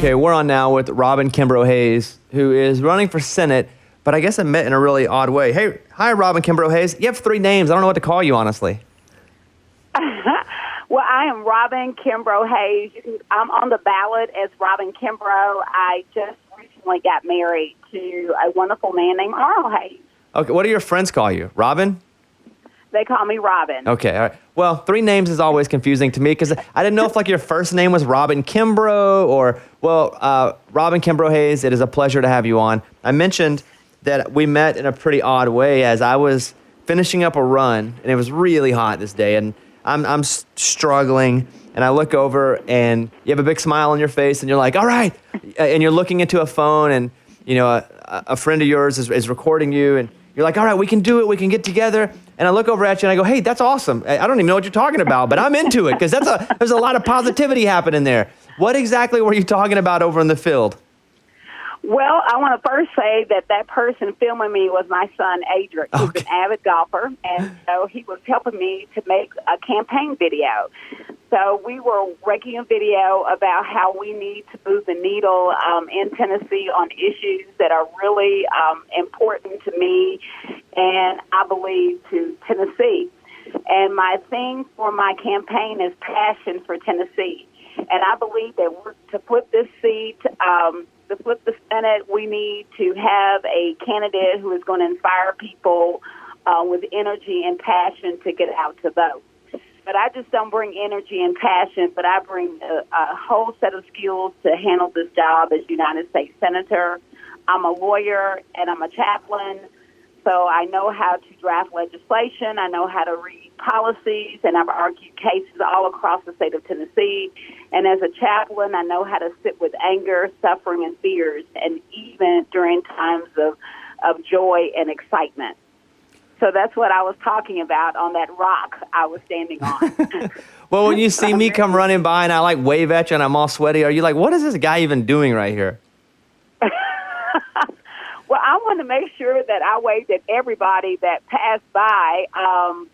Okay, we're on now with Robin Kimbrough Hayes, who is running for Senate, but I guess I met in a really odd way. Hey, hi, Robin Kimbrough Hayes. You have 3 names. I don't know what to call you, honestly. Well, I am Robin Kimbrough Hayes. I'm on the ballot as Robin Kimbrough. I just recently got married to a wonderful man named Arnold Hayes. Okay, what do your friends call you? Robin? They call me Robin. Okay, all right. Well, 3 names is always confusing to me because I didn't know if your first name was Robin Kimbrough or, Robin Kimbrough Hayes, it is a pleasure to have you on. I mentioned that we met in a pretty odd way as I was finishing up a run, and it was really hot this day, and I'm struggling, and I look over, and you have a big smile on your face, and you're like, all right, and you're looking into a phone, and a friend of yours is recording you, and you're like, all right, we can do it, we can get together. And I look over at you and I go, hey, that's awesome. I don't even know what you're talking about, but I'm into it because there's a lot of positivity happening there. What exactly were you talking about over in the field? Well, I want to first say that person filming me was my son, Adric. He's Okay. an avid golfer, and so he was helping me to make a campaign video. So we were making a video about how we need to move the needle in Tennessee on issues that are really important to me and I believe to Tennessee. And my theme for my campaign is passion for Tennessee. And I believe that to flip this seat, to flip the Senate, we need to have a candidate who is going to inspire people with energy and passion to get out to vote. But I just don't bring energy and passion, but I bring a whole set of skills to handle this job as United States Senator. I'm a lawyer and I'm a chaplain, so I know how to draft legislation. I know how to read policies, and I've argued cases all across the state of Tennessee. And as a chaplain, I know how to sit with anger, suffering, and fears, and even during times of joy and excitement. So that's what I was talking about on that rock I was standing on. Well, when you see me come running by and I wave at you and I'm all sweaty, are you like, what is this guy even doing right here? Well, I want to make sure that I waved at everybody that passed by. I'm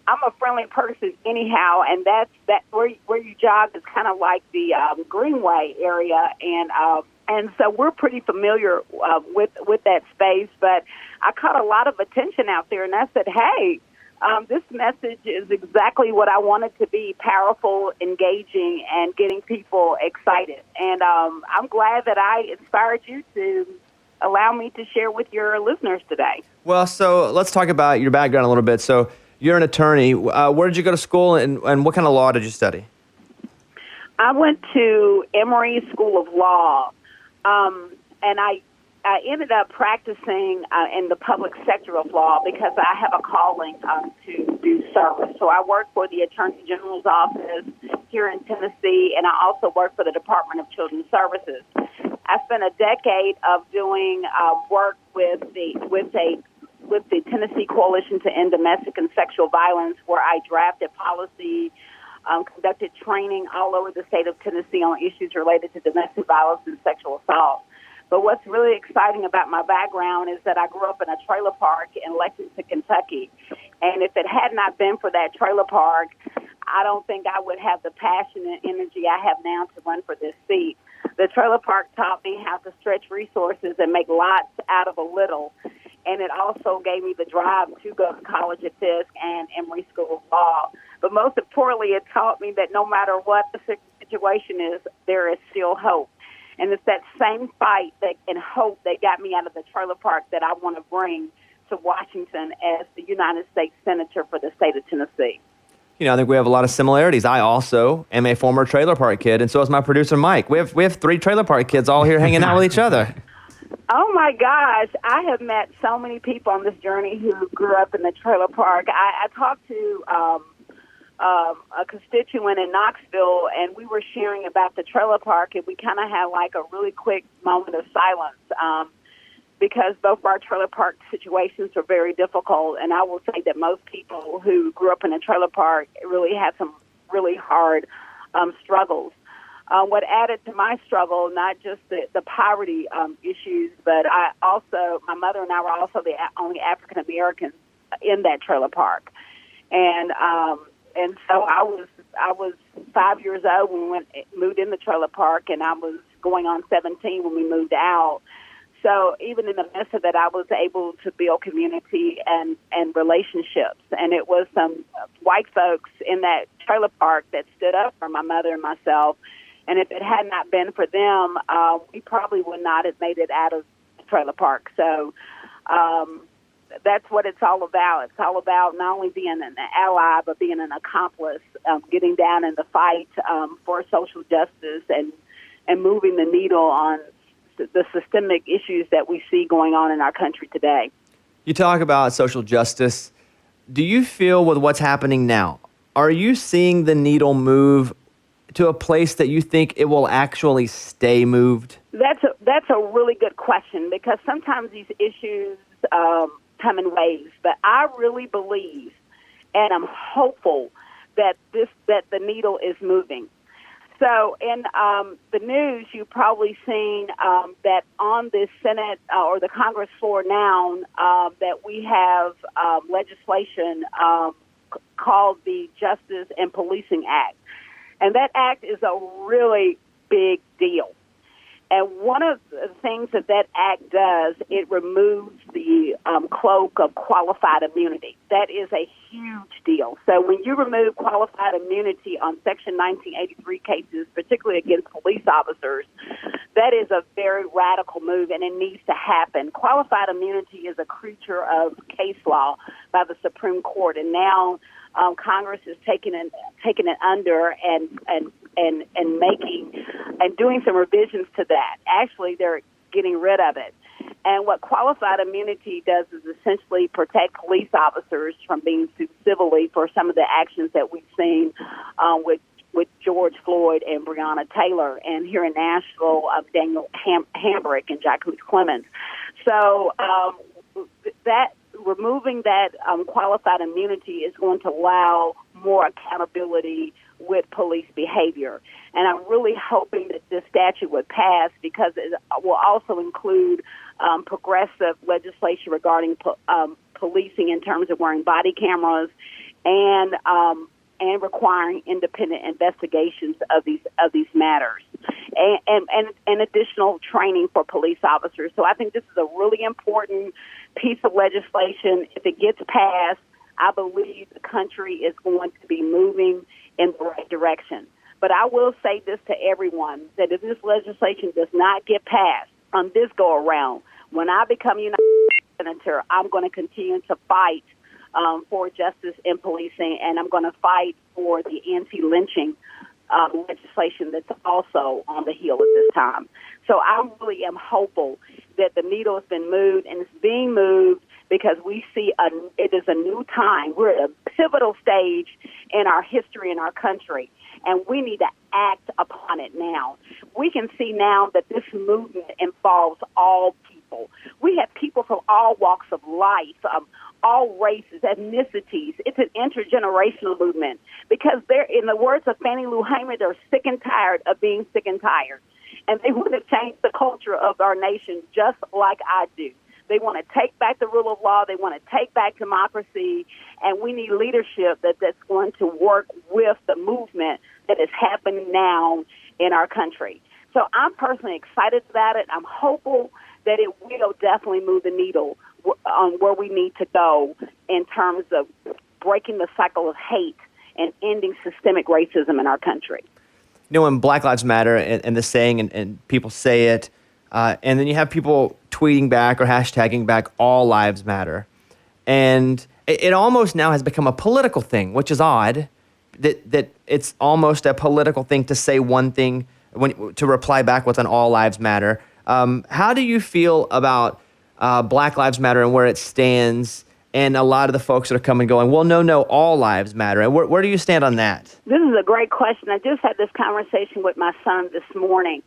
a friendly person anyhow, and that's where you jog is kind of like the Greenway area, and so we're pretty familiar with that space. But I caught a lot of attention out there, and I said, hey, this message is exactly what I wanted to be: powerful, engaging, and getting people excited. And I'm glad that I inspired you to allow me to share with your listeners today. Well, so let's talk about your background a little bit. So you're an attorney. Where did you go to school, and what kind of law did you study? I went to Emory School of Law, and I ended up practicing in the public sector of law because I have a calling to do service. So I work for the Attorney General's office here in Tennessee, and I also work for the Department of Children's Services. I spent a decade of doing work with the Tennessee Coalition to End Domestic and Sexual Violence, where I drafted policy, conducted training all over the state of Tennessee on issues related to domestic violence and sexual assault. But what's really exciting about my background is that I grew up in a trailer park in Lexington, Kentucky. And if it had not been for that trailer park, I don't think I would have the passion and energy I have now to run for this seat. The trailer park taught me how to stretch resources and make lots out of a little. And it also gave me the drive to go to college at Fisk and Emory School of Law. But most importantly, it taught me that no matter what the situation is, there is still hope. And it's that same fight and hope that got me out of the trailer park that I want to bring to Washington as the United States Senator for the state of Tennessee. I think we have a lot of similarities. I also am a former trailer park kid, and so is my producer, Mike. We have 3 trailer park kids all here hanging out with each other. Oh, my gosh. I have met so many people on this journey who grew up in the trailer park. I talked to a constituent in Knoxville, and we were sharing about the trailer park, and we kind of had like a really quick moment of silence because both of our trailer park situations are very difficult. And I will say that most people who grew up in a trailer park really had some really hard struggles. What added to my struggle, not just the poverty issues, but my mother and I were also the only African Americans in that trailer park. And And so I was 5 years old when we moved in the trailer park, and I was going on 17 when we moved out. So even in the midst of it, I was able to build community and relationships. And it was some white folks in that trailer park that stood up for my mother and myself. And if it had not been for them, we probably would not have made it out of the trailer park. So that's what it's all about. It's all about not only being an ally, but being an accomplice, getting down in the fight for social justice and moving the needle on the systemic issues that we see going on in our country today. You talk about social justice. Do you feel with what's happening now, are you seeing the needle move to a place that you think it will actually stay moved? That's a really good question, because sometimes these issues come in waves. But I really believe, and I'm hopeful that the needle is moving. So in the news, you've probably seen that on the Senate or the Congress floor now that we have legislation called the Justice and Policing Act. And that act is a really big deal. And one of the things that act does, it removes the cloak of qualified immunity. That is a huge deal. So when you remove qualified immunity on Section 1983 cases, particularly against police officers, that is a very radical move, and it needs to happen. Qualified immunity is a creature of case law by the Supreme Court, and now Congress is taking it under and making and doing some revisions to that. Actually, they're getting rid of it. And what qualified immunity does is essentially protect police officers from being sued civilly for some of the actions that we've seen with George Floyd and Breonna Taylor, and here in Nashville, Daniel Hambrick and Jacqueline Clemens. So that removing that qualified immunity is going to allow more accountability with police behavior. And I'm really hoping that this statute would pass, because it will also include progressive legislation regarding policing in terms of wearing body cameras and requiring independent investigations of these matters, and additional training for police officers. So I think this is a really important piece of legislation. If it gets passed, I believe the country is going to be moving in the right direction. But I will say this to everyone, that if this legislation does not get passed on this go-around, when I become United Senator, I'm going to continue to fight for justice in policing, and I'm going to fight for the anti-lynching legislation that's also on the heel at this time. So I really am hopeful that the needle has been moved, and it's being moved because we see it is a new time. We're at a pivotal stage in our history in our country, and we need to act upon it now. We can see now that this movement involves all people. We have people from all walks of life, all races, ethnicities. It's an intergenerational movement, because they're, in the words of Fannie Lou Hamer, they're sick and tired of being sick and tired. And they want to change the culture of our nation just like I do. They want to take back the rule of law. They want to take back democracy. And we need leadership that's going to work with the movement that is happening now in our country. So I'm personally excited about it. I'm hopeful that it will definitely move the needle on where we need to go in terms of breaking the cycle of hate and ending systemic racism in our country. You know, when Black Lives Matter and the saying, and people say it, and then you have people tweeting back or hashtagging back, all lives matter. And it almost now has become a political thing, which is odd, that it's almost a political thing to say one thing, to reply back with an all lives matter. How do you feel about Black Lives Matter and where it stands, and a lot of the folks that are coming going, well, no, all lives matter? And where do you stand on that? This is a great question. I just had this conversation with my son this morning.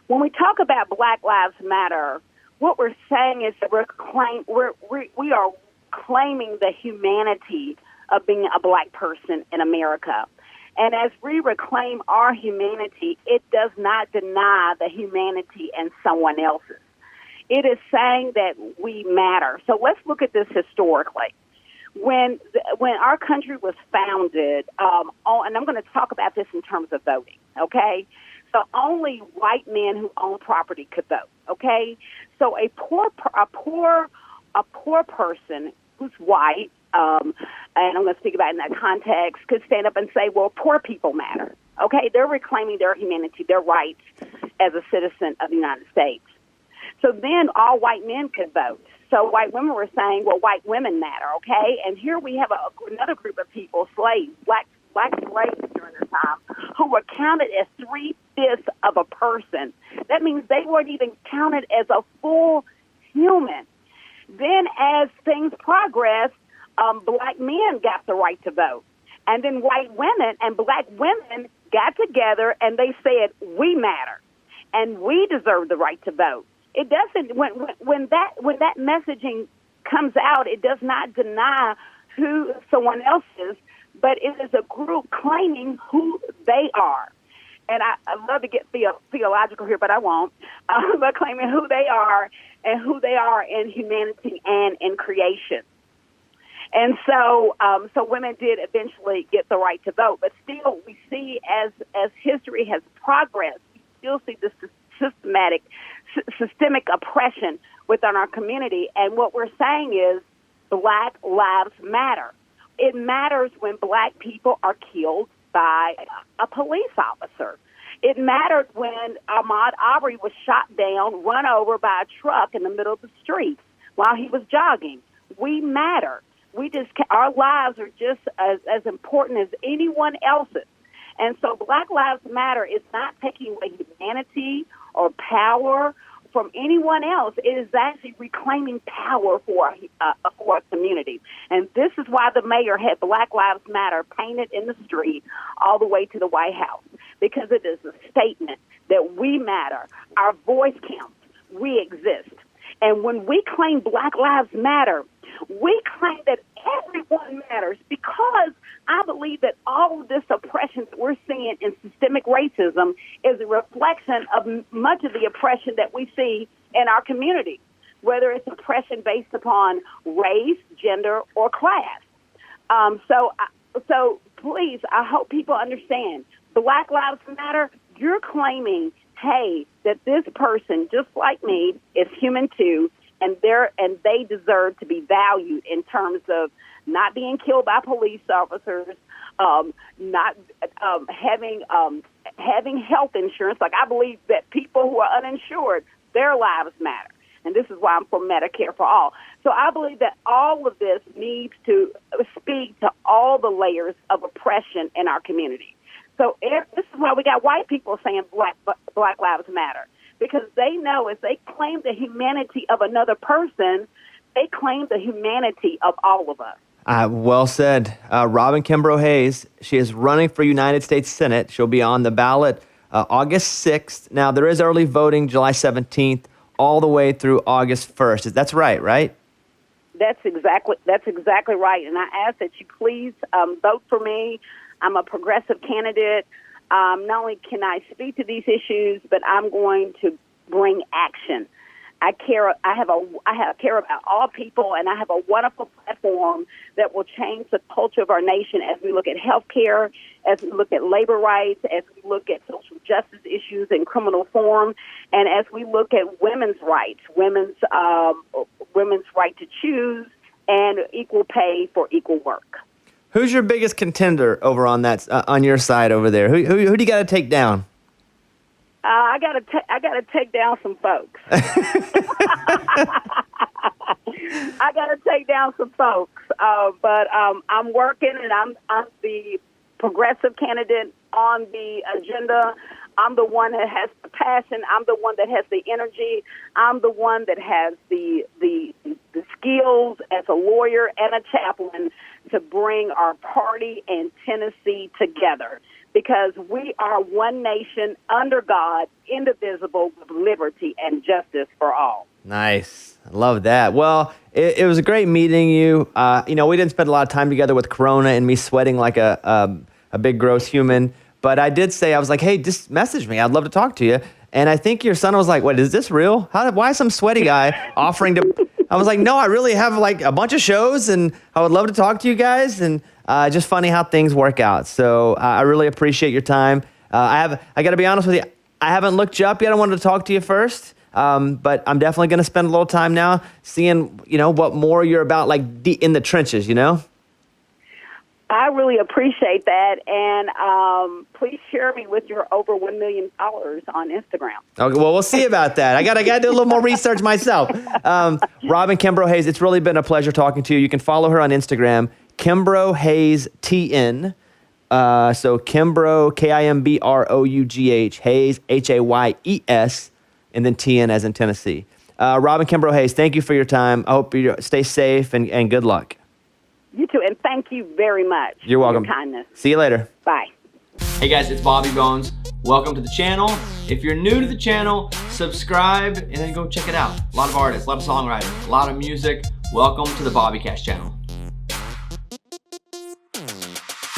When we talk about Black Lives Matter, what we're saying is that we are claiming the humanity of being a black person in America. And as we reclaim our humanity, it does not deny the humanity in someone else's. It is saying that we matter. So let's look at this historically. When our country was founded, and I'm going to talk about this in terms of voting, okay? So only white men who own property could vote, okay? So a poor person who's white, and I'm going to speak about it in that context, could stand up and say, well, poor people matter, okay? They're reclaiming their humanity, their rights as a citizen of the United States. So then all white men could vote. So white women were saying, well, white women matter, okay? And here we have another group of people, slaves, black slaves during this time, who were counted as 3/5 of a person. That means they weren't even counted as a full human. Then as things progressed, black men got the right to vote. And then white women and black women got together and they said, we matter and we deserve the right to vote. It doesn't, when that messaging comes out, it does not deny who someone else is, but it is a group claiming who they are. And I love to get theological here, but I won't. But claiming who they are and who they are in humanity and in creation. And so women did eventually get the right to vote. But still, we see as history has progressed, we still see this systemic oppression within our community. And what we're saying is Black Lives Matter. It matters when black people are killed by a police officer. It mattered when Ahmaud Arbery was shot down, run over by a truck in the middle of the street while he was jogging. We matter. Our lives are just as important as anyone else's. And so Black Lives Matter is not taking away humanity or power from anyone else. It is actually reclaiming power for a community. And this is why the mayor had Black Lives Matter painted in the street all the way to the White House, because it is a statement that we matter. Our voice counts. We exist. And when we claim Black Lives Matter, we claim that everyone matters, because I believe that all of this oppression that we're seeing in systemic racism is a reflection of much of the oppression that we see in our community, whether it's oppression based upon race, gender, or class. So please, I hope people understand, Black Lives Matter, you're claiming, hey, that this person, just like me, is human too, and they deserve to be valued in terms of not being killed by police officers, not having health insurance. Like, I believe that people who are uninsured, their lives matter. And this is why I'm for Medicare for all. So I believe that all of this needs to speak to all the layers of oppression in our community. So this is why we got white people saying Black Lives Matter, because they know if they claim the humanity of another person, they claim the humanity of all of us. Well said. Robin Kimbrough Hayes, she is running for United States Senate. She'll be on the ballot August 6th. Now, there is early voting July 17th all the way through August 1st. That's right? That's exactly right. And I ask that you please vote for me. I'm a progressive candidate. Not only can I speak to these issues, but I'm going to bring action. I care about all people, and I have a wonderful platform that will change the culture of our nation as we look at health care, as we look at labor rights, as we look at social justice issues and criminal reform, and as we look at women's rights, women's right to choose, and equal pay for equal work. Who's your biggest contender over on that on your side over there? Who do you got to take down? I gotta take down some folks. But I'm working, and I'm the progressive candidate on the agenda. I'm the one that has the passion. I'm the one that has the energy. I'm the one that has the skills as a lawyer and a chaplain to bring our party and Tennessee together, because we are one nation under God, indivisible, with liberty and justice for all. Nice. I love that. Well, it was a great meeting you. We didn't spend a lot of time together with Corona and me sweating like a big gross human. But I did say, I was like, hey, just message me. I'd love to talk to you. And I think your son was like, what, is this real? Why is some sweaty guy offering I was like, no, I really have like a bunch of shows and I would love to talk to you guys. And just funny how things work out. So I really appreciate your time. I got to be honest with you. I haven't looked you up yet. I wanted to talk to you first. But I'm definitely going to spend a little time now seeing, what more you're about, like in the trenches, I really appreciate that, and please share me with your over 1 million followers on Instagram. Okay, well, we'll see about that. I got to do a little more research myself. Robin Kimbrough Hayes, it's really been a pleasure talking to you. You can follow her on Instagram, Kimbrough Hayes TN. So Kimbrough, Kimbrough, Hayes, Hayes, and then TN as in Tennessee. Robin Kimbrough Hayes, thank you for your time. I hope you stay safe and good luck. You too, and thank you very much. You're welcome. For your kindness. See you later. Bye. Hey guys, it's Bobby Bones. Welcome to the channel. If you're new to the channel, subscribe and then go check it out. A lot of artists, a lot of songwriters, a lot of music. Welcome to the Bobbycast channel.